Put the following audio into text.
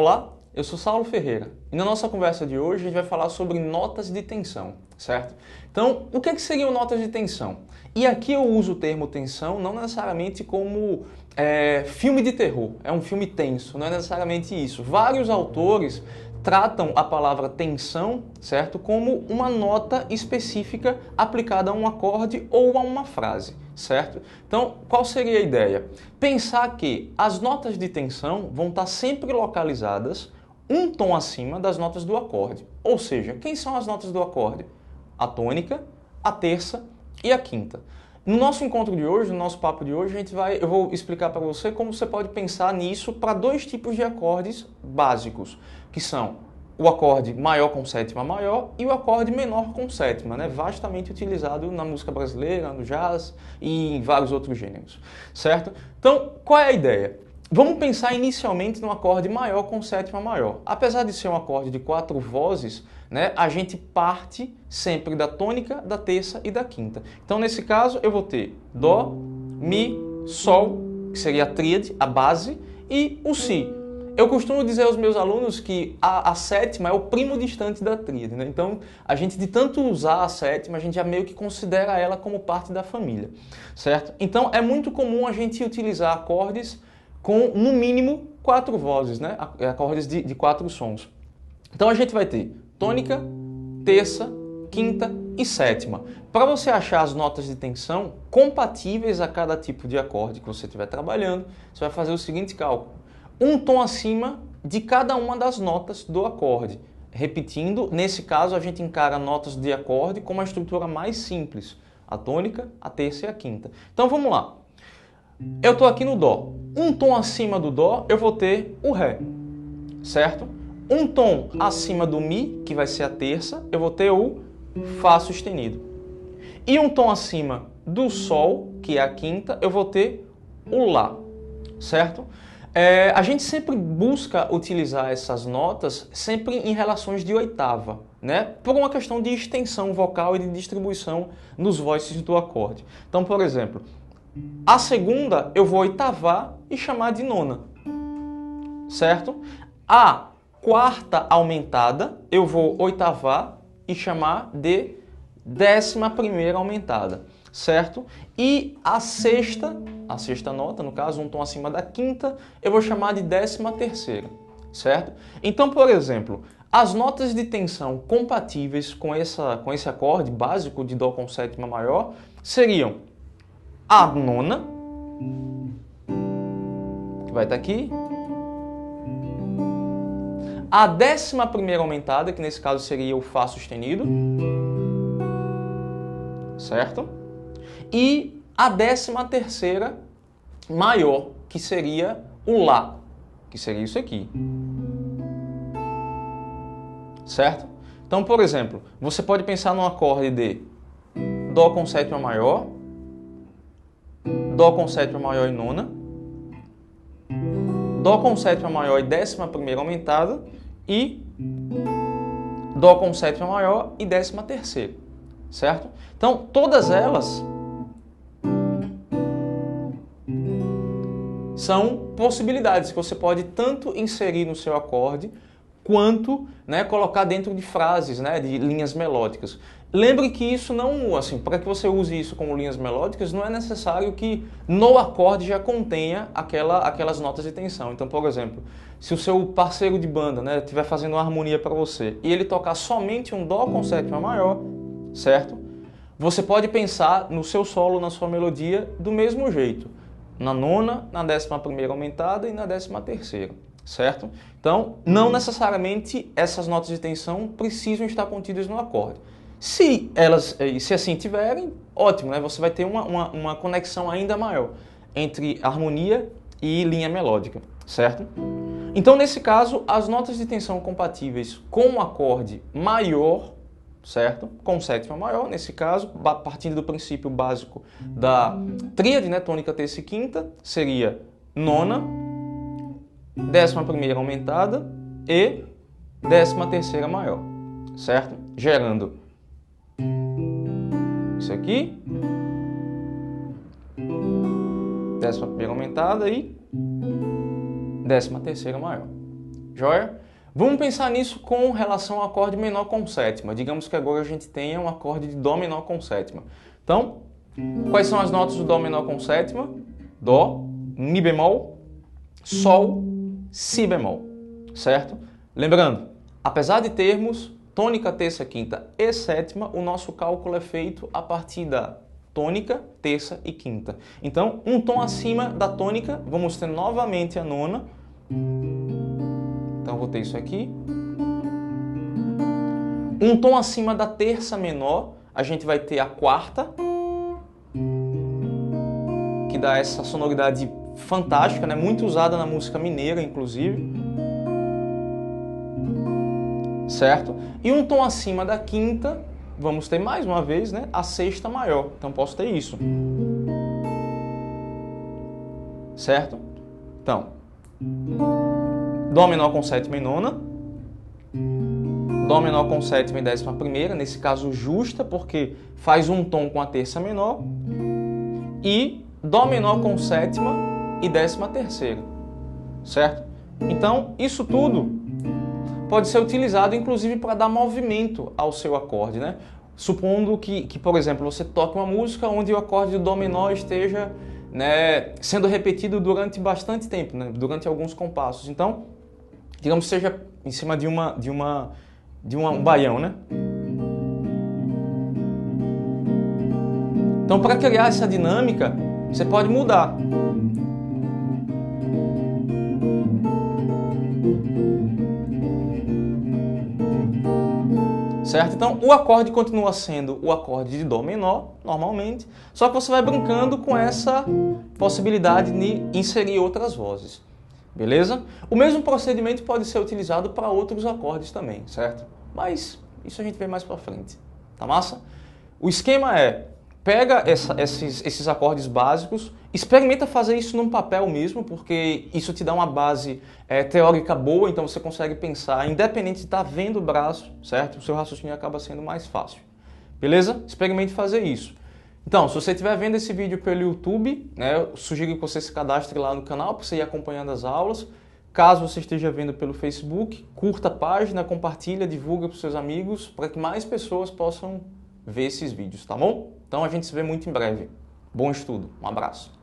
Olá, eu sou Saulo Ferreira e na nossa conversa de hoje a gente vai falar sobre notas de tensão, certo? Então, o que seriam notas de tensão? E aqui eu uso o termo tensão não necessariamente como filme de terror, é um filme tenso, não é necessariamente isso. Vários autores tratam a palavra tensão, certo, como uma nota específica aplicada a um acorde ou a uma frase, certo? Então, qual seria a ideia? Pensar que as notas de tensão vão estar sempre localizadas um tom acima das notas do acorde. Ou seja, quem são as notas do acorde? A tônica, a terça e a quinta. No nosso encontro de hoje, no nosso papo de hoje, eu vou explicar para você como você pode pensar nisso para dois tipos de acordes básicos, que são o acorde maior com sétima maior e o acorde menor com sétima, né? Vastamente utilizado na música brasileira, no jazz e em vários outros gêneros, certo? Então, qual é a ideia? Vamos pensar inicialmente no acorde maior com sétima maior. Apesar de ser um acorde de 4 vozes, né, a gente parte sempre da tônica, da terça e da quinta. Então, nesse caso, eu vou ter Dó, Mi, Sol, que seria a tríade, a base, e o Si. Eu costumo dizer aos meus alunos que a sétima é o primo distante da tríade, né? Então, a gente de tanto usar a sétima, a gente já meio que considera ela como parte da família, certo? Então, é muito comum a gente utilizar acordes com, no mínimo, 4 vozes, né? Acordes de 4 sons. Então, a gente vai ter tônica, terça, quinta e sétima. Para você achar as notas de tensão compatíveis a cada tipo de acorde que você estiver trabalhando, você vai fazer o seguinte cálculo. Um tom acima de cada uma das notas do acorde. Repetindo, nesse caso a gente encara notas de acorde com uma estrutura mais simples. A tônica, a terça e a quinta. Então vamos lá. Eu estou aqui no Dó. Um tom acima do Dó eu vou ter o Ré, certo? Um tom acima do Mi, que vai ser a terça, eu vou ter o Fá sustenido. E um tom acima do Sol, que é a quinta, eu vou ter o Lá, certo? A gente sempre busca utilizar essas notas sempre em relações de oitava, né? Por uma questão de extensão vocal e de distribuição nos voices do acorde. Então, por exemplo, a segunda eu vou oitavar e chamar de nona, certo? A quarta aumentada eu vou oitavar e chamar de 11ª aumentada, certo? E a sexta nota, no caso, um tom acima da quinta, eu vou chamar de 13ª, certo? Então, por exemplo, as notas de tensão compatíveis com esse acorde básico de Dó com sétima maior seriam a nona, que vai estar aqui, a 11ª aumentada, que nesse caso seria o Fá sustenido, certo? E a 13ª maior, que seria o Lá, que seria isso aqui, certo? Então, por exemplo, você pode pensar num acorde de Dó com sétima maior, Dó com sétima maior e nona, Dó com sétima maior e 11ª aumentada e Dó com sétima maior e 13ª, certo? Então, todas elas são possibilidades que você pode tanto inserir no seu acorde quanto, né, colocar dentro de frases, né, de linhas melódicas. Lembre que isso não, assim, para que você use isso como linhas melódicas, não é necessário que no acorde já contenha aquelas notas de tensão. Então, por exemplo, se o seu parceiro de banda, né, estiver fazendo uma harmonia para você e ele tocar somente um Dó com sétima maior, certo? Você pode pensar no seu solo, na sua melodia, do mesmo jeito. Na nona, na 11ª aumentada e na 13ª, certo? Então, não necessariamente essas notas de tensão precisam estar contidas no acorde. Se assim tiverem, ótimo, né? Você vai ter uma conexão ainda maior entre harmonia e linha melódica, certo? Então, nesse caso, as notas de tensão compatíveis com o acorde maior, certo? Com sétima maior, nesse caso, partindo do princípio básico da tríade, né? Tônica, terça e quinta, seria nona, 11ª aumentada e 13ª maior, certo? Gerando isso aqui, 11ª aumentada e 13ª maior. Joia? Vamos pensar nisso com relação ao acorde menor com sétima. Digamos que agora a gente tenha um acorde de Dó menor com sétima. Então, quais são as notas do Dó menor com sétima? Dó, Mi bemol, Sol, Si bemol, certo? Lembrando, apesar de termos tônica, terça, quinta e sétima, o nosso cálculo é feito a partir da tônica, terça e quinta. Então, um tom acima da tônica, vamos ter novamente a nona. Então, vou ter isso aqui. Um tom acima da terça menor, a gente vai ter a quarta, que dá essa sonoridade fantástica, né? Muito usada na música mineira, inclusive. Certo? E um tom acima da quinta, vamos ter mais uma vez, né? A sexta maior. Então, posso ter isso. Certo? Então, Dó menor com sétima e nona, Dó menor com sétima e décima primeira, nesse caso justa, porque faz um tom com a terça menor, e Dó menor com sétima e décima terceira, certo? Então, isso tudo pode ser utilizado, inclusive, para dar movimento ao seu acorde, né? Supondo que, por exemplo, você toca uma música onde o acorde do Dó menor esteja, né, sendo repetido durante bastante tempo, né, durante alguns compassos. Então, digamos que seja em cima de um baião, né? Então, para criar essa dinâmica, você pode mudar. Certo? Então, o acorde continua sendo o acorde de Dó menor, normalmente, só que você vai brincando com essa possibilidade de inserir outras vozes. Beleza? O mesmo procedimento pode ser utilizado para outros acordes também, certo? Mas isso a gente vê mais para frente. Tá massa? O esquema é, pega esses acordes básicos, experimenta fazer isso num papel mesmo, porque isso te dá uma base teórica boa, então você consegue pensar, independente de estar vendo o braço, certo? O seu raciocínio acaba sendo mais fácil. Beleza? Experimente fazer isso. Então, se você estiver vendo esse vídeo pelo YouTube, né, eu sugiro que você se cadastre lá no canal para você ir acompanhando as aulas. Caso você esteja vendo pelo Facebook, curta a página, compartilha, divulga para os seus amigos, para que mais pessoas possam ver esses vídeos, tá bom? Então a gente se vê muito em breve. Bom estudo, um abraço.